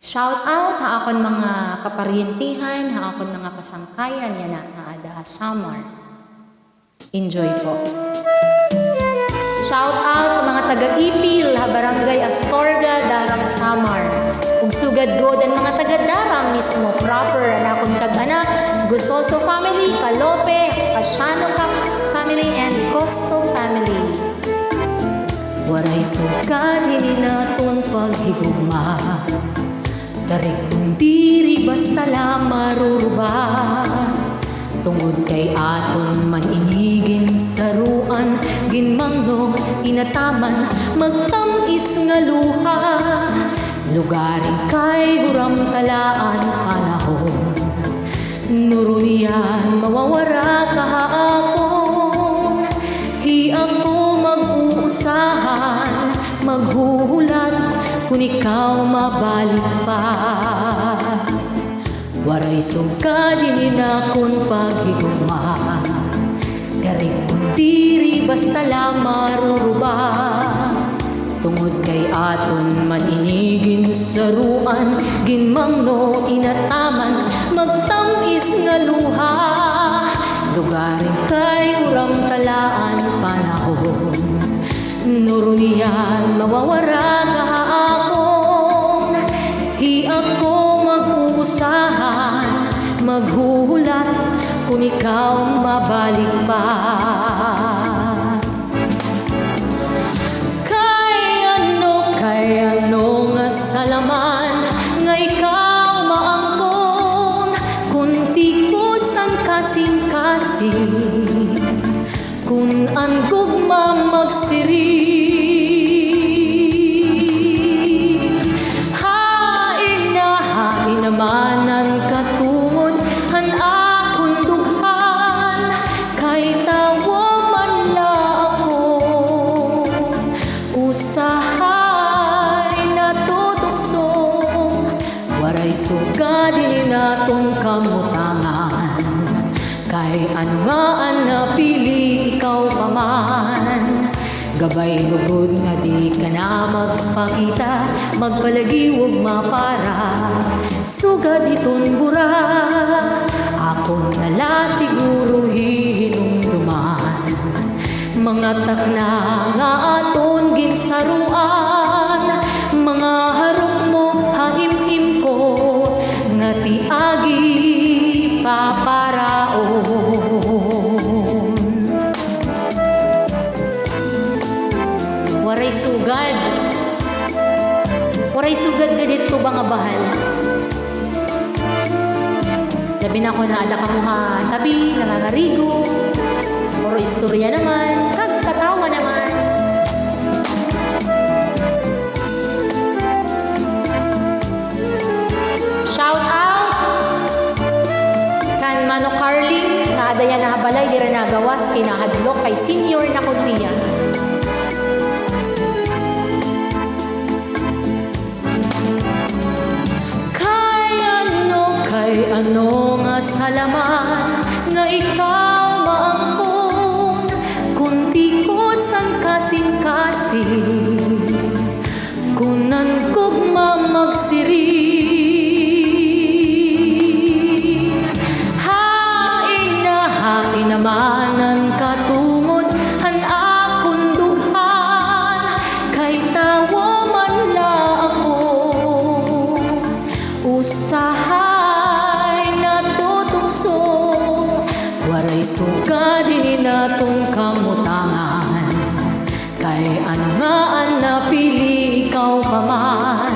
Shout out ha akon mga kaparyentihan, ha akon mga kasangkayan yan na ada Samar. Enjoy po. Shout out mga taga-Ipil, ha Barangay Astorga, Darang Samar. Ug sugad god ang mga taga-Darang mismo proper na akong tag-anak, Gusoso family, Kalope, Pasiano family and Costo family. Waray sugad hini naton paghigugma. Dari kung diri basta lang maruruba. Tungod kay aton man inigin saruan, ginmangno inataman magtamis nga luha. Lugarin kay huram talaan panahon, nurunian mawawara kahapon. Hi ako mag-uusahan, maghuhulat kung ikaw mabalik pa. Waray sugad hini nakon paghigugma. Dari kung diri basta lang maruruba. Tungod kay aton maninigin saruan, ginmangno inataman magtamis nga luha. Lugarin kay uram talaan panahon, nurunian mawawara kahapon. Hi ako mag-uusahan, maghuhulat kung ikaw mabalik pa. Kay ano nga salaman nga ikaw maangkon, kunti ko sang kasing-kasing, kun ang gugma magsiri. Hain naman ang katungod, han akong dughan, kay tawo man la ako. Usahay natutokso, waray sugad hini naton kamutangan. Kay ano nga ang napili ikaw pa man. Gabay lugod nga di ka na magpakita, magpalagiwog mapara. Sugad iton bura, ako nala siguro hihinumduman. Mga takna nga aton ginsaruan, mga harok mo haimim ko, nga tiagi paparaon. Waray sugad, waray sugad ka dito ba nga bahal? Labi na ko na ala ka mo ha, tabi, nangangarigo, puro istorya naman, kagkatawa naman. Shout out kan Mano Carling, na adaya na habalay, di rin nagawas, kinahadlok kay senior na kunuya. Kay ano nga salaman nga ikaw maangkon, kunti ko sang kasing-kasing, kunan gugma magsiri. Hain naman ang katungod, han akong dughan, kay tawo man la ako. Usahay natutokso, waray sugad hini natong kamutangan. Kay ano nga ang napili ikaw pa man.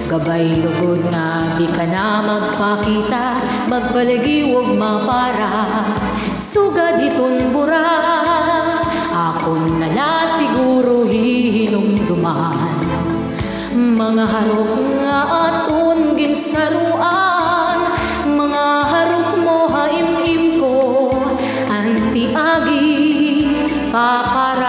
Gabay lugod na di ka na magpakita, magpalagiwog mapara. Sugad iton bura, akon nala siguro hihinumduman. Mga harok nga aton ginsaruan, mga harok mo haimim ko, anti agi papara.